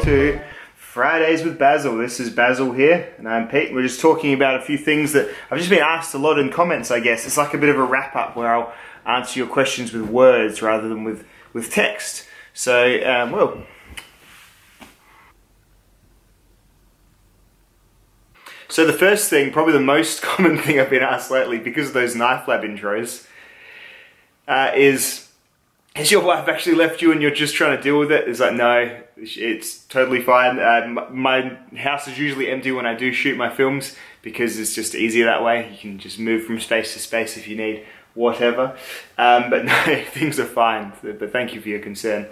to Fridays with Basil. This is Basil here, and I'm Pete. We're just talking about a few things that I've just been asked a lot in comments, I guess. It's like a bit of a wrap-up where I'll answer your questions with words rather than with text. So, well. So the first thing, probably the most common thing I've been asked lately, because of those Knife Lab intros, is, has your wife actually left you and you're just trying to deal with it? It's like, no, it's totally fine. My house is usually empty when I do shoot my films because it's just easier that way. You can just move from space to space if you need whatever. But no, things are fine. But thank you for your concern.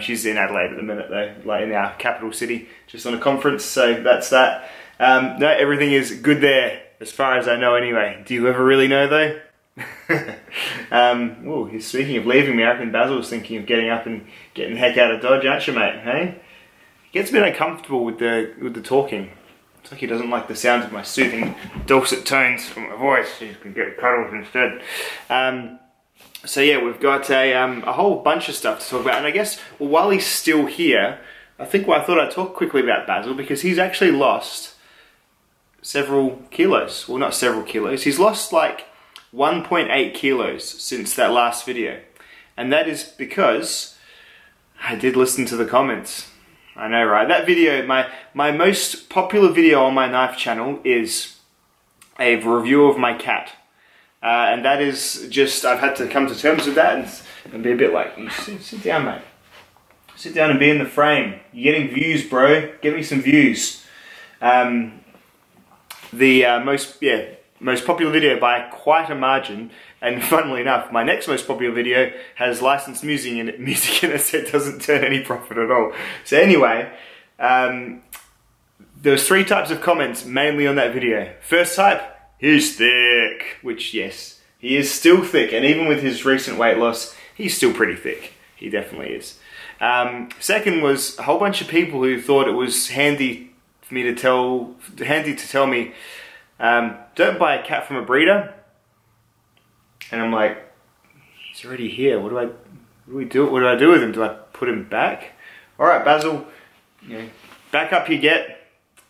She's in Adelaide at the minute though, like in our capital city, just on a conference, so that's that. No, everything is good there, as far as I know anyway. Do you ever really know though? Oh, speaking of leaving me, I reckon Basil's thinking of getting up and getting the heck out of Dodge, aren't you, mate? Hey? He gets a bit uncomfortable with the talking. It's like he doesn't like the sound of my soothing dulcet tones from my voice. He can get cuddled instead. So yeah, we've got a whole bunch of stuff to talk about, and I guess, well, while he's still here, I thought I'd talk quickly about Basil, because he's actually lost several kilos. Well, not several kilos. He's lost like 1.8 kilos since that last video. And that is because I did listen to the comments. I know, right? That video, my most popular video on my knife channel is a review of my cat. And that is just, I've had to come to terms with that and be a bit like, sit down, mate. Sit down and be in the frame. You're getting views, bro. Get me some views. The most popular video by quite a margin, and funnily enough, my next most popular video has licensed music in it, so it doesn't turn any profit at all. So anyway, there was 3 types of comments mainly on that video. First type, he's thick, which yes, he is still thick, and even with his recent weight loss, he's still pretty thick. He definitely is. Second was a whole bunch of people who thought it was handy to tell me, don't buy a cat from a breeder. And I'm like, he's already here. What do I do with him? Do I put him back? All right, Basil, you know, back up you get.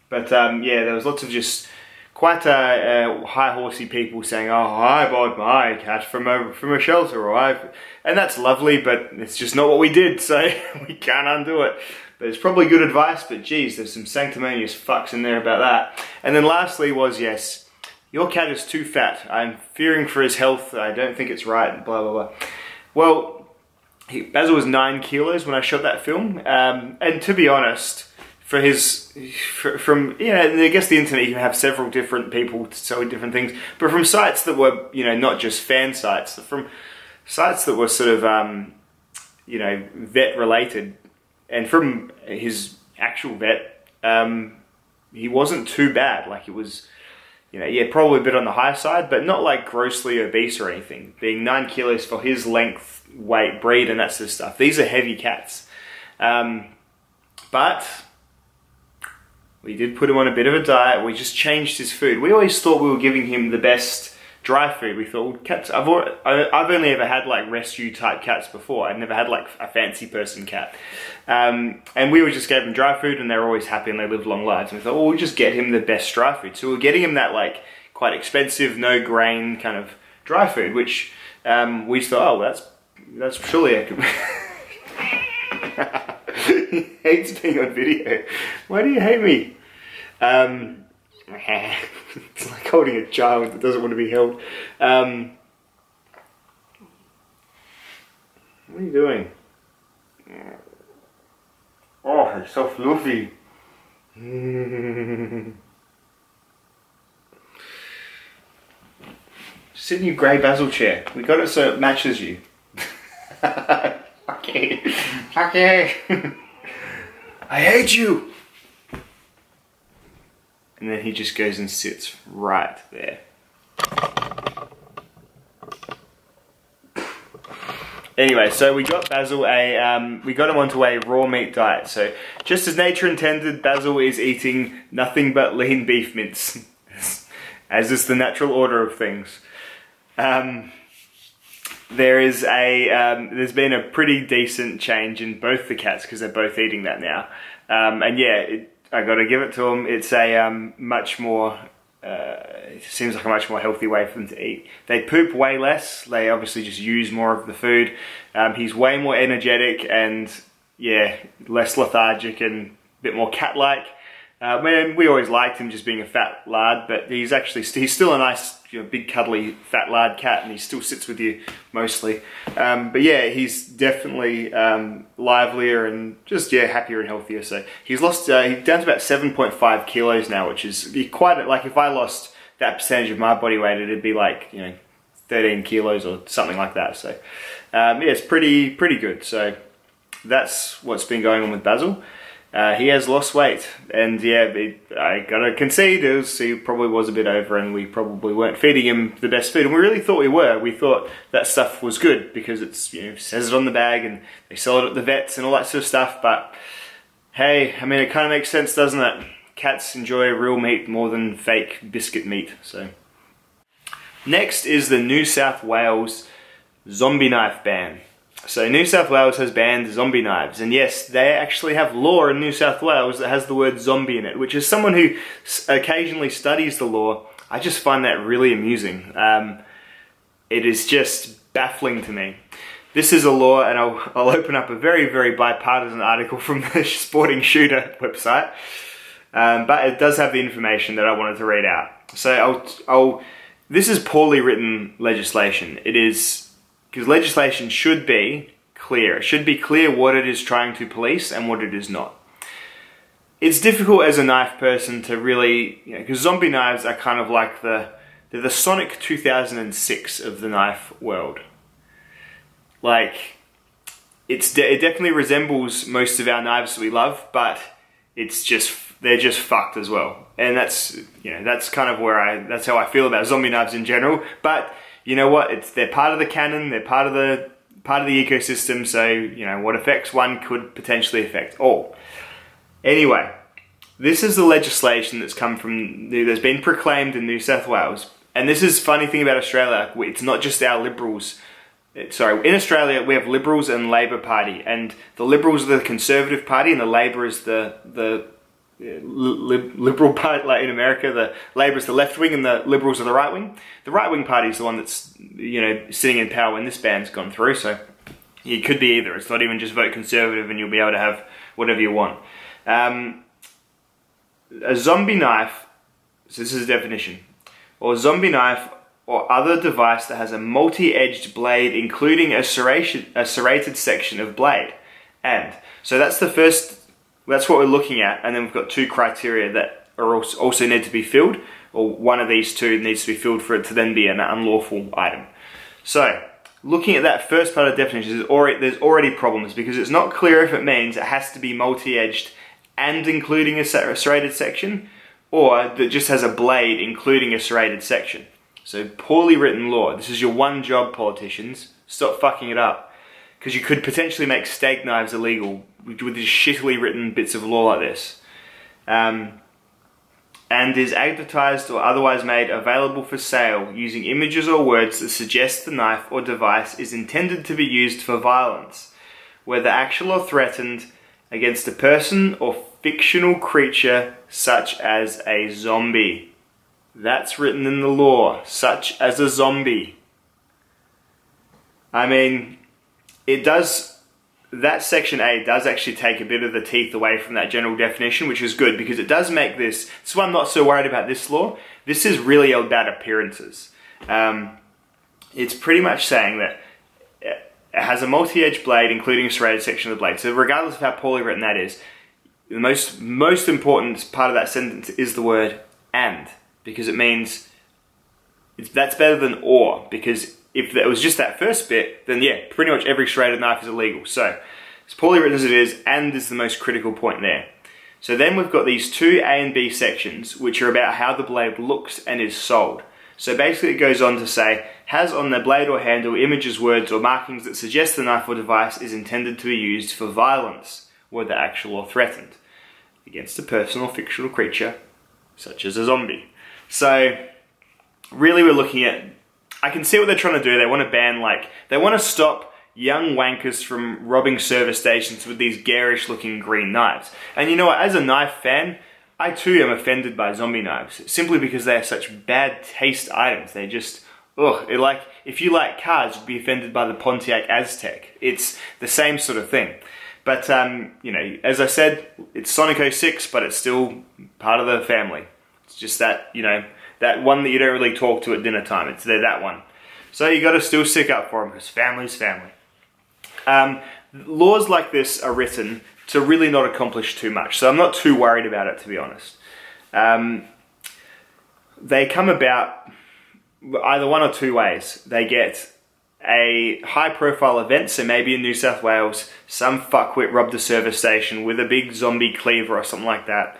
But yeah, there was lots of just quite high horsey people saying, oh, I bought my cat from a shelter, and that's lovely, but it's just not what we did, so we can't undo it. But it's probably good advice, but geez, there's some sanctimonious fucks in there about that. And then lastly was, yes, your cat is too fat. I'm fearing for his health. I don't think it's right, blah, blah, blah. Well, Basil was 9 kilos when I shot that film. And to be honest, from I guess the internet, you can have several different people selling different things, but from sites that were, not just fan sites, from sites that were sort of, vet related, and from his actual vet, he wasn't too bad. Like, it was, yeah, probably a bit on the high side, but not like grossly obese or anything. Being 9 kilos for his length, weight, breed, and that sort of stuff. These are heavy cats. But we did put him on a bit of a diet. We just changed his food. We always thought we were giving him the best dry food. We thought, well, cats, I've only ever had like rescue type cats before. I'd never had like a fancy person cat. And we just gave him dry food, and they were always happy and they lived long lives. And we thought, well, we'll just get him the best dry food. So we're getting him that like quite expensive, no grain kind of dry food, which we just thought, oh, that's surely a... He hates being on video. Why do you hate me? It's like holding a child that doesn't want to be held. What are you doing? Oh, it's so fluffy. Sit in your grey Basil chair. We got it so it matches you. Okay. Okay. I hate you. And then he just goes and sits right there. Anyway, so we got Basil we got him onto a raw meat diet. So just as nature intended, Basil is eating nothing but lean beef mince, as is the natural order of things. There's been a pretty decent change in both the cats because they're both eating that now. And yeah, I got to give it to them. It's a much more, it seems like a much more healthy way for them to eat. They poop way less. They obviously just use more of the food. He's way more energetic and yeah, less lethargic and a bit more cat-like. Man, we always liked him just being a fat lard, but he's still a nice, big cuddly fat lard cat, and he still sits with you mostly. But yeah, he's definitely livelier and just happier and healthier. So he's lost, he's down to about 7.5 kilos now, which is quite like if I lost that percentage of my body weight, it'd be like 13 kilos or something like that. So yeah, it's pretty good. So that's what's been going on with Basil. He has lost weight, and yeah, I gotta concede, he probably was a bit over, and we probably weren't feeding him the best food, and we really thought we were. We thought that stuff was good, because it's, says it on the bag, and they sell it at the vets and all that sort of stuff, but hey, I mean, it kind of makes sense, doesn't it? Cats enjoy real meat more than fake biscuit meat, so. Next is the New South Wales zombie knife ban. So New South Wales has banned zombie knives, and yes, they actually have law in New South Wales that has the word zombie in it, which is someone who occasionally studies the law, I just find that really amusing. It is just baffling to me. This is a law, and I'll open up a very, very bipartisan article from the Sporting Shooter website, but it does have the information that I wanted to read out. So this is poorly written legislation. It is, because legislation should be clear. It should be clear what it is trying to police and what it is not. It's difficult as a knife person to really, because zombie knives are kind of like they're the Sonic 2006 of the knife world. Like, it definitely resembles most of our knives that we love, but they're just fucked as well. And that's, that's kind of that's how I feel about zombie knives in general. But you know what? They're part of the canon. They're part of the ecosystem. So what affects one could potentially affect all. Anyway, this is the legislation that's been proclaimed in New South Wales. And this is the funny thing about Australia. It's not just our Liberals. Sorry, in Australia we have Liberals and Labor Party, and the Liberals are the Conservative Party, and the Labor is the Liberal Party. Like in America, the Labor is the left wing and the Liberals are the right wing. The right wing party is the one that's sitting in power when this ban's gone through. So it could be either. It's not even just vote Conservative and you'll be able to have whatever you want. A zombie knife. So this is the definition. Or a zombie knife or other device that has a multi-edged blade, including a serrated section of blade. And so that's the first. That's what we're looking at, and then we've got two criteria that are also need to be filled, or one of these two needs to be filled for it to then be an unlawful item. So, looking at that first part of the definition, there's already problems, because it's not clear if it means it has to be multi-edged and including a serrated section, or that just has a blade including a serrated section. So, poorly written law. This is your one job, politicians. Stop fucking it up. Because you could potentially make steak knives illegal with these shittily written bits of law like this. And is advertised or otherwise made available for sale using images or words that suggest the knife or device is intended to be used for violence, whether actual or threatened, against a person or fictional creature such as a zombie. That's written in the law, such as a zombie. I mean, it does, that section A does actually take a bit of the teeth away from that general definition, which is good, because it does make this, that's why I'm not so worried about this law. This is really about appearances. It's pretty much saying that it has a multi-edged blade, including a serrated section of the blade. So regardless of how poorly written that is, the most important part of that sentence is the word and, because it means that's better than or, because if it was just that first bit, then yeah, pretty much every serrated knife is illegal. So, as poorly written as it is, and is the most critical point there. So then we've got these two A and B sections, which are about how the blade looks and is sold. So basically it goes on to say, has on the blade or handle images, words or markings that suggest the knife or device is intended to be used for violence, whether actual or threatened, against a person or fictional creature, such as a zombie. So, really we're looking at, I can see what they're trying to do. They want to ban, they want to stop young wankers from robbing service stations with these garish looking green knives. And you know what, as a knife fan, I too am offended by zombie knives, simply because they are such bad taste items. They just, ugh, like, if you like cars, you'd be offended by the Pontiac Aztec. It's the same sort of thing. But, you know, as I said, it's Sonic 06, but it's still part of the family. It's just that, you know, that one that you don't really talk to at dinner time. It's that one. So you got to still stick up for them, because family's family. Laws like this are written to really not accomplish too much, so I'm not too worried about it, to be honest. They come about either one or two ways. They get a high-profile event, so maybe in New South Wales, some fuckwit robbed a service station with a big zombie cleaver or something like that.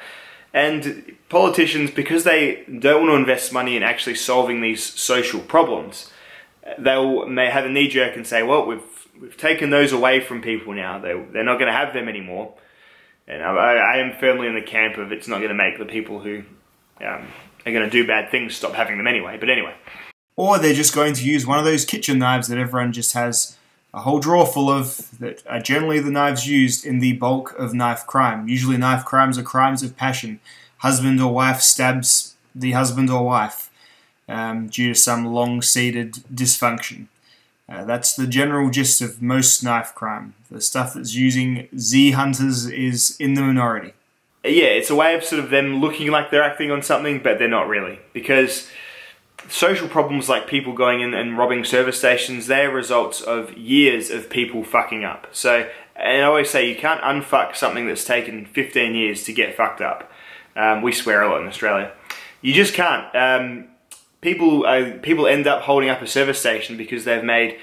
And politicians, because they don't want to invest money in actually solving these social problems, may have a knee-jerk and say, well, we've taken those away from people now. They're not going to have them anymore. And I am firmly in the camp of it's not going to make the people who are going to do bad things stop having them anyway. But anyway. Or they're just going to use one of those kitchen knives that everyone just has a whole drawer full of, that are generally the knives used in the bulk of knife crime. Usually knife crimes are crimes of passion. Husband or wife stabs the husband or wife due to some long-seated dysfunction. That's the general gist of most knife crime. The stuff that's using Z-hunters is in the minority. Yeah, it's a way of sort of them looking like they're acting on something, but they're not really. Because social problems like people going in and robbing service stations, they're results of years of people fucking up. So, and I always say you can't unfuck something that's taken 15 years to get fucked up. We swear a lot in Australia. You just can't. People end up holding up a service station because they've made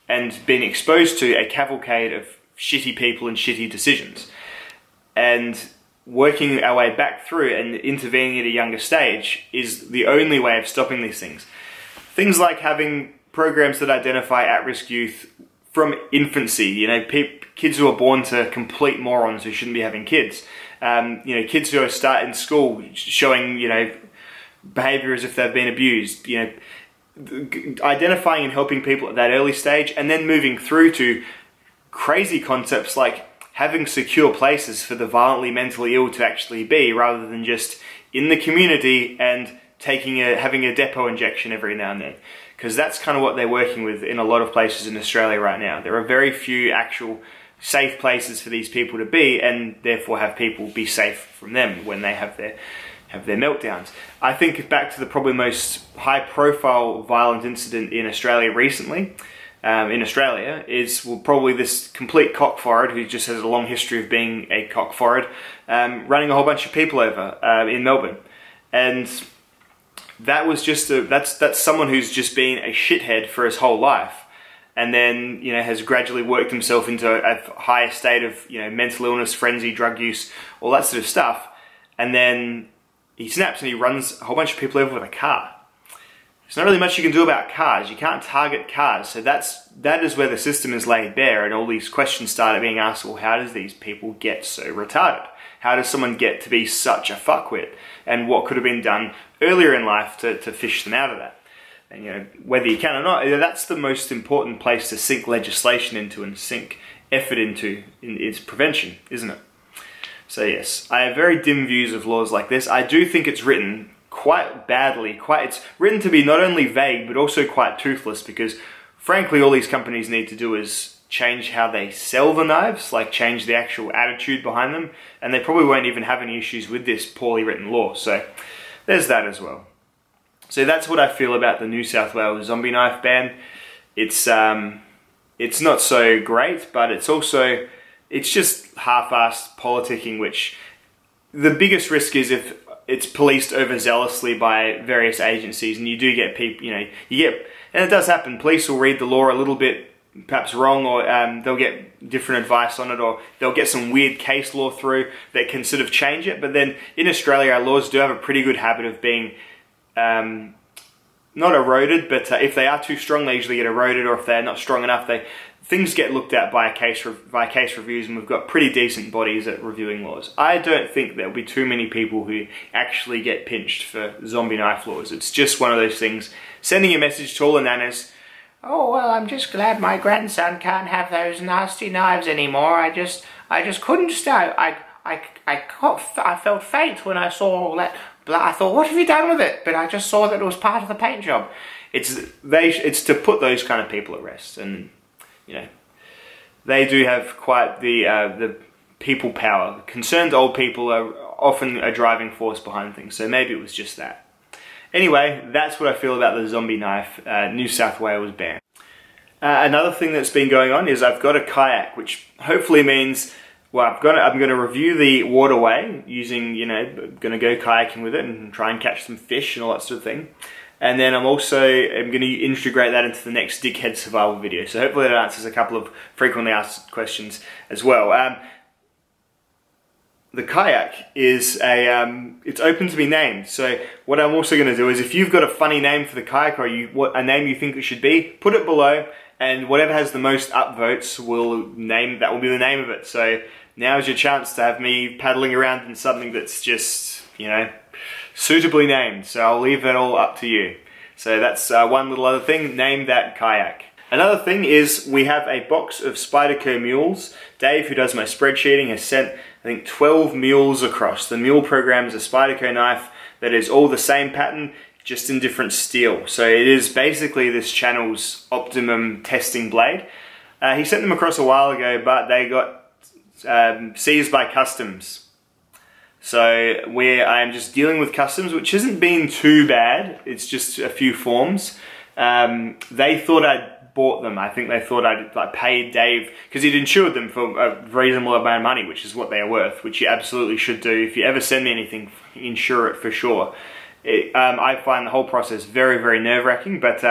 and been exposed to a cavalcade of shitty people and shitty decisions. And working our way back through and intervening at a younger stage is the only way of stopping these things. Things like having programs that identify at-risk youth from infancy, you know, kids who are born to complete morons who shouldn't be having kids. You know, kids who are starting school showing, you know, behavior as if they've been abused, you know, identifying and helping people at that early stage, and then moving through to crazy concepts like having secure places for the violently mentally ill to actually be, rather than just in the community and having a depot injection every now and then. Because that's kind of what they're working with in a lot of places in Australia right now. There are very few actual safe places for these people to be, and therefore have people be safe from them when they have their meltdowns. I think back to the probably most high-profile violent incident in Australia recently. Is probably this complete cockforward who just has a long history of being a cockforward, running a whole bunch of people over in Melbourne. And that was just that's someone who's just been a shithead for his whole life, and then, you know, has gradually worked himself into a higher state of, you know, mental illness, frenzy, drug use, all that sort of stuff. And then he snaps and he runs a whole bunch of people over with a car. There's not really much you can do about cars. You can't target cars. So that is where the system is laid bare, and all these questions started being asked. Well, how does these people get so retarded? How does someone get to be such a fuckwit? And what could have been done earlier in life to fish them out of that? And, you know, whether you can or not, that's the most important place to sink legislation into and sink effort into is prevention, isn't it? So yes, I have very dim views of laws like this. I do think it's written quite badly. It's written to be not only vague, but also quite toothless, because frankly all these companies need to do is change how they sell the knives, like change the actual attitude behind them, and they probably won't even have any issues with this poorly written law. So there's that as well. So that's what I feel about the New South Wales zombie knife ban. It's not so great, but it's just half-assed politicking, which the biggest risk is if it's policed overzealously by various agencies, and you do get people, you know, and it does happen, police will read the law a little bit perhaps wrong, or they'll get different advice on it, or they'll get some weird case law through that can sort of change it. But then in Australia, our laws do have a pretty good habit of being not eroded, but if they are too strong, they usually get eroded, or if they're not strong enough, things get looked at by case reviews, and we've got pretty decent bodies at reviewing laws. I don't think there'll be too many people who actually get pinched for zombie knife laws. It's just one of those things, sending a message to all the nanas, "Oh, well, I'm just glad my grandson can't have those nasty knives anymore. I just couldn't stop. I felt faint when I saw all that blood. I thought, what have you done with it? But I just saw that it was part of the paint job." It's to put those kind of people at rest, and you know, they do have quite the people power. Concerned old people are often a driving force behind things, so maybe it was just that. Anyway, that's what I feel about the zombie knife, New South Wales ban. Another thing that's been going on is I've got a kayak, which hopefully means, well, I'm going to review the waterway using, you know, going to go kayaking with it and try and catch some fish and all that sort of thing. And then I'm going to integrate that into the next dickhead survival video. So hopefully that answers a couple of frequently asked questions as well. The kayak is it's open to be named. So what I'm also going to do is, if you've got a funny name for the kayak, or a name you think it should be, put it below, and whatever has the most upvotes will be the name of it. So now's your chance to have me paddling around in something that's just, you know, suitably named. So I'll leave that all up to you. So that's one little other thing, name that kayak. Another thing is we have a box of Spyderco mules. Dave, who does my spreadsheeting, has sent, I think, 12 mules across. The mule program is a Spyderco knife that is all the same pattern, just in different steel. So it is basically this channel's optimum testing blade. He sent them across a while ago, but they got seized by customs. So I'm just dealing with customs, which hasn't been too bad. It's just a few forms. They thought I'd bought them. I think they thought I'd paid Dave, because he'd insured them for a reasonable amount of money, which is what they are worth, which you absolutely should do. If you ever send me anything, insure it for sure. I find the whole process very, very nerve-wracking, but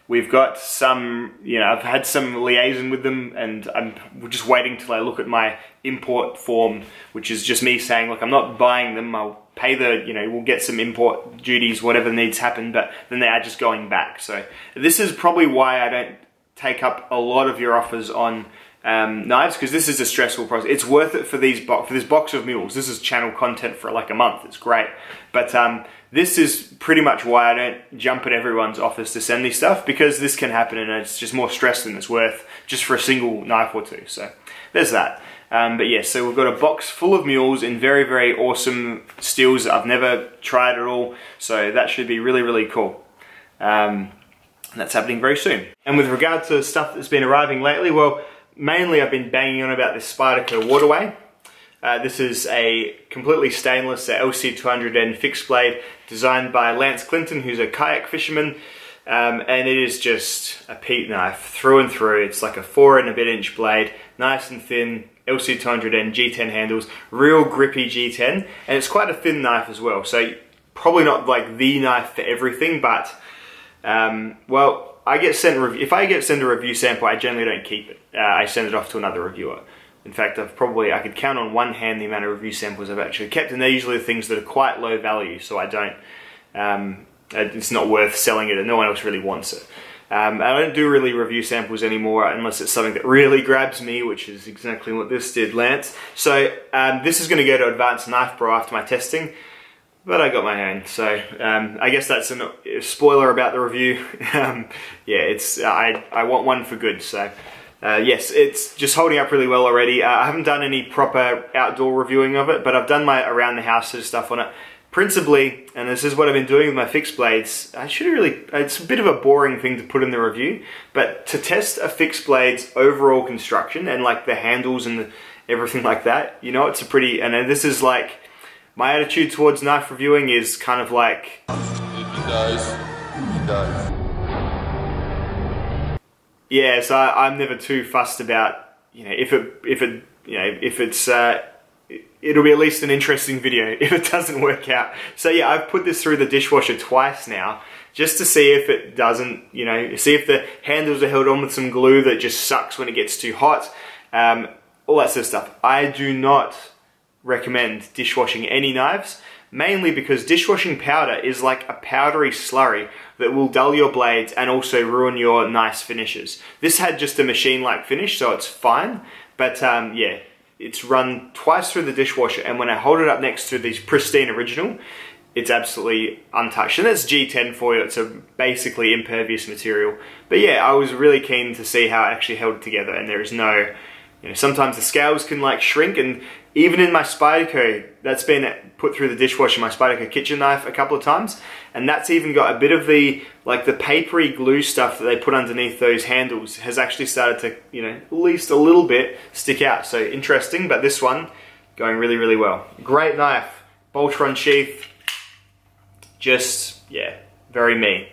we've got some, you know, I've had some liaison with them, and I'm just waiting till I look at my import form, which is just me saying, look, I'm not buying them, I'll pay the, you know, we'll get some import duties, whatever needs happen, but then they are just going back. So this is probably why I don't take up a lot of your offers on knives, because this is a stressful process. It's worth it for this box of mules. This is channel content for like a month. It's great, but this is pretty much why I don't jump at everyone's offers to send me stuff, because this can happen and it's just more stress than it's worth just for a single knife or two. So there's that. But yeah, so we've got a box full of mules in very, very awesome steels that I've never tried at all. So that should be really, really cool. That's happening very soon. And with regard to stuff that's been arriving lately, well, mainly I've been banging on about this Spyderco waterway. This is a completely stainless LC200N fixed blade designed by Lance Clinton, who's a kayak fisherman, and it is just a peat knife through and through. It's like a 4 and a bit inch blade, nice and thin, LC200N G10 handles, real grippy G10, and it's quite a thin knife as well, so probably not like the knife for everything, but well, if I get sent a review sample, I generally don't keep it. I send it off to another reviewer. In fact, I could count on one hand the amount of review samples I've actually kept, and they're usually the things that are quite low value, so I don't, it's not worth selling it, and no one else really wants it. I don't do really review samples anymore unless it's something that really grabs me, which is exactly what this did, Lance. So this is going to go to Advanced Knife Pro after my testing, but I got my own, so I guess that's a spoiler about the review. Yeah, I want one for good, so yes, it's just holding up really well already. I haven't done any proper outdoor reviewing of it, but I've done my around the house sort of stuff on it. Principally, and this is what I've been doing with my fixed blades, it's a bit of a boring thing to put in the review, but to test a fixed blade's overall construction and like the handles and everything like that, you know, it's a pretty, and this is like, my attitude towards knife reviewing is kind of like, if he dies. Yeah, so I'm never too fussed about, you know, it'll be at least an interesting video if it doesn't work out. So yeah, I've put this through the dishwasher twice now, just to see if it doesn't, you know, see if the handles are held on with some glue that just sucks when it gets too hot, all that sort of stuff. I do not recommend dishwashing any knives, mainly because dishwashing powder is like a powdery slurry that will dull your blades and also ruin your nice finishes. This had just a machine-like finish, so it's fine, but yeah, it's run twice through the dishwasher, and when I hold it up next to the pristine original, it's absolutely untouched. And that's G10 for you. It's a basically impervious material. But yeah, I was really keen to see how it actually held together, and there is no, you know, sometimes the scales can like shrink, and even in my Spyderco, that's been put through the dishwasher, my Spyderco kitchen knife a couple of times, and that's even got a bit of the, like the papery glue stuff that they put underneath those handles has actually started to, you know, at least a little bit stick out. So interesting, but this one going really, really well. Great knife, Boltron sheath, just, yeah, very me.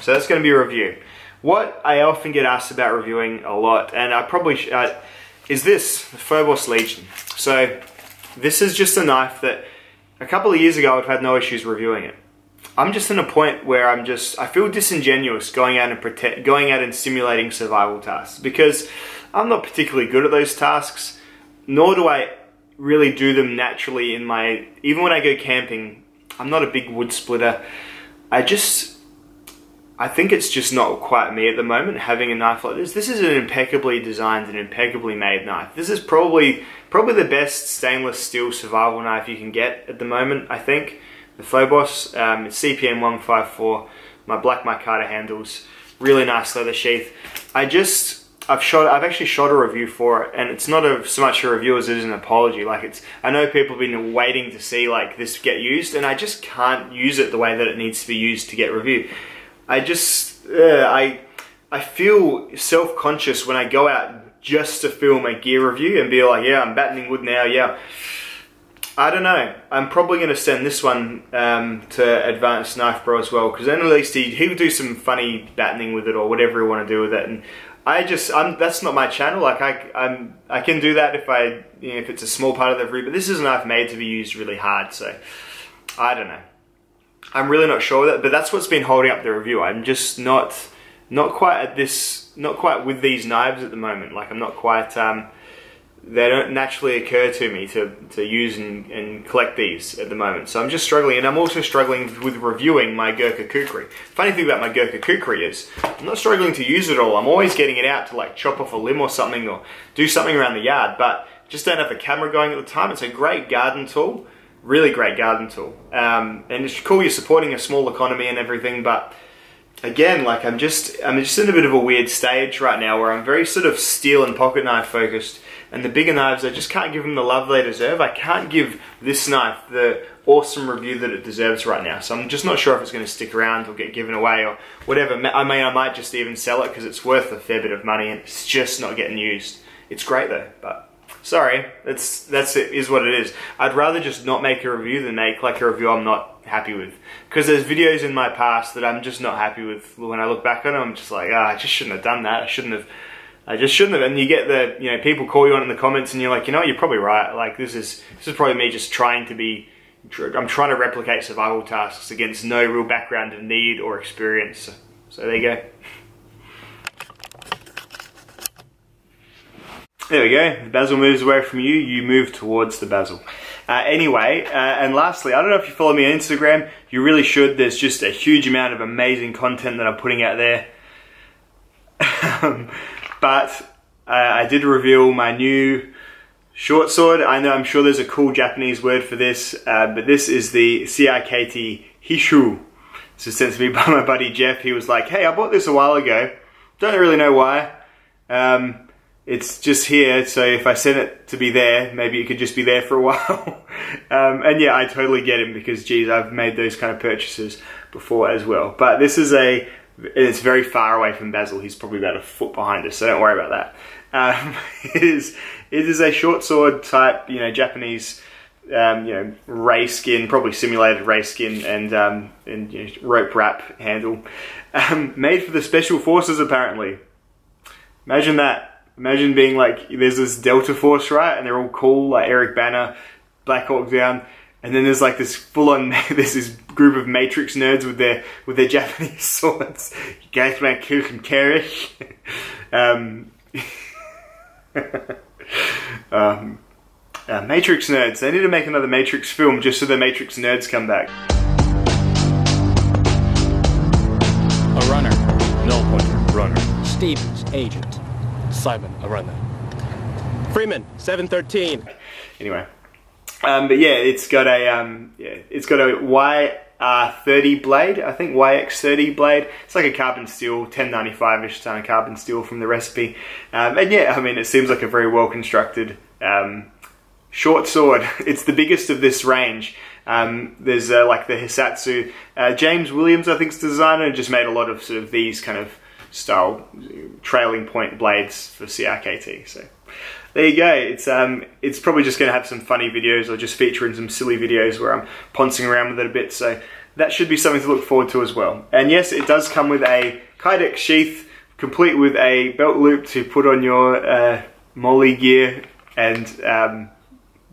So that's going to be a review. What I often get asked about reviewing a lot, and I probably is this, the Phobos Legion. So this is just a knife that a couple of years ago I'd had no issues reviewing it. I'm just in a point where I feel disingenuous going out and simulating survival tasks, because I'm not particularly good at those tasks, nor do I really do them naturally in my, even when I go camping, I'm not a big wood splitter. I think it's just not quite me at the moment, having a knife like this. This is an impeccably designed and impeccably made knife. This is probably the best stainless steel survival knife you can get at the moment, I think. The Phobos, it's CPM 154, my black micarta handles, really nice leather sheath. I've actually shot a review for it, and it's not so much a review as it is an apology. Like, I know people have been waiting to see like this get used, and I just can't use it the way that it needs to be used to get reviewed. I feel self-conscious when I go out just to film a gear review and be like, yeah, I'm battening wood now, yeah. I don't know. I'm probably going to send this one to Advanced Knife Bro as well, because then at least he'll do some funny battening with it or whatever he want to do with it. And that's not my channel. Like I can do that if if it's a small part of the review, but this is a knife made to be used really hard. So I don't know. I'm really not sure with it, but that's what's been holding up the review. I'm just not quite with these knives at the moment. Like, I'm not quite, they don't naturally occur to me to use and collect these at the moment. So I'm just struggling, and I'm also struggling with reviewing my Gurkha Kukri. Funny thing about my Gurkha Kukri is, I'm not struggling to use it all. I'm always getting it out to like chop off a limb or something, or do something around the yard, but just don't have the camera going at the time. It's a great garden tool. Really great garden tool, and it's cool you're supporting a small economy and everything, but again, like I'm just in a bit of a weird stage right now where I'm very sort of steel and pocket knife focused, and the bigger knives, I just can't give them the love they deserve. I can't give this knife the awesome review that it deserves right now, so I'm just not sure if it's going to stick around or get given away or whatever. I might just even sell it because it's worth a fair bit of money and it's just not getting used. It's great though, but sorry, that's it, is what it is. I'd rather just not make a review than make like a review I'm not happy with. Because there's videos in my past that I'm just not happy with. When I look back on them, I'm just like, I just shouldn't have done that. I just shouldn't have. And you get the, you know, people call you on in the comments and you're like, you know, you're probably right. Like, this is probably me just trying to replicate survival tasks against no real background of need or experience. So there you go. There we go, the Basil moves away from you, you move towards the Basil. Anyway, and lastly, I don't know if you follow me on Instagram, you really should. There's just a huge amount of amazing content that I'm putting out there. But I did reveal my new short sword. I'm sure there's a cool Japanese word for this, but this is the CIKT Hishu. This was sent to me by my buddy Jeff. He was like, hey, I bought this a while ago. Don't really know why. It's just here, so if I sent it to be there, maybe it could just be there for a while. And yeah, I totally get him because, geez, I've made those kind of purchases before as well. But this is it's very far away from Basil. He's probably about a foot behind us, so don't worry about that. It is a short sword type, you know, Japanese, you know, ray skin, probably simulated ray skin, and you know, rope wrap handle, made for the special forces apparently. Imagine that. Imagine being like, there's this Delta Force, right? And they're all cool, like Eric Banner, Black Hawk Down. And then there's like this full-on, there's this group of Matrix nerds with their Japanese swords. You guys want to kill some carrots? Matrix nerds. They need to make another Matrix film just so the Matrix nerds come back. A runner. Null pointer. Runner. Stevens. Agent. Simon, a runner. Freeman, 713. Anyway, But yeah, it's got a YR30 blade, I think YX30 blade. It's like a carbon steel, 1095-ish ton of carbon steel from the recipe. And yeah, I mean, it seems like a very well constructed short sword. It's the biggest of this range. There's like the Hisatsu. James Williams, I think, is the designer, and just made a lot of sort of these kind of style trailing point blades for CRKT. So there you go. It's probably just going to have some funny videos or just featuring some silly videos where I'm poncing around with it a bit. So that should be something to look forward to as well. And yes, it does come with a Kayak sheath, complete with a belt loop to put on your molly gear and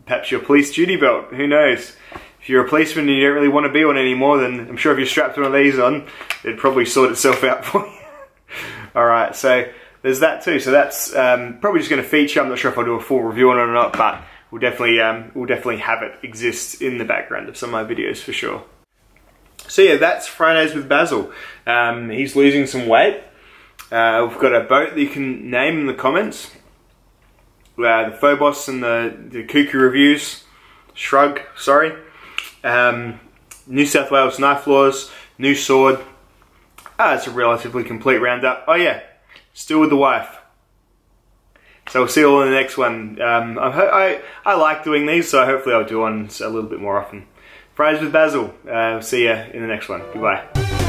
perhaps your police duty belt. Who knows? If you're a policeman and you don't really want to be one anymore, then I'm sure if you strapped one of these on, it'd probably sort itself out for you. Alright, so there's that too. So that's probably just going to feature. I'm not sure if I'll do a full review on it or not, but we'll definitely have it exist in the background of some of my videos for sure. So yeah, that's Fridays with Basil. He's losing some weight. We've got a boat that you can name in the comments. The Phobos and the Cuckoo reviews. Shrug, sorry. New South Wales knife laws. New sword. It's a relatively complete roundup. Oh yeah, still with the wife. So we'll see you all in the next one. I like doing these, so hopefully I'll do one a little bit more often. Fridays with Basil. See ya in the next one. Goodbye.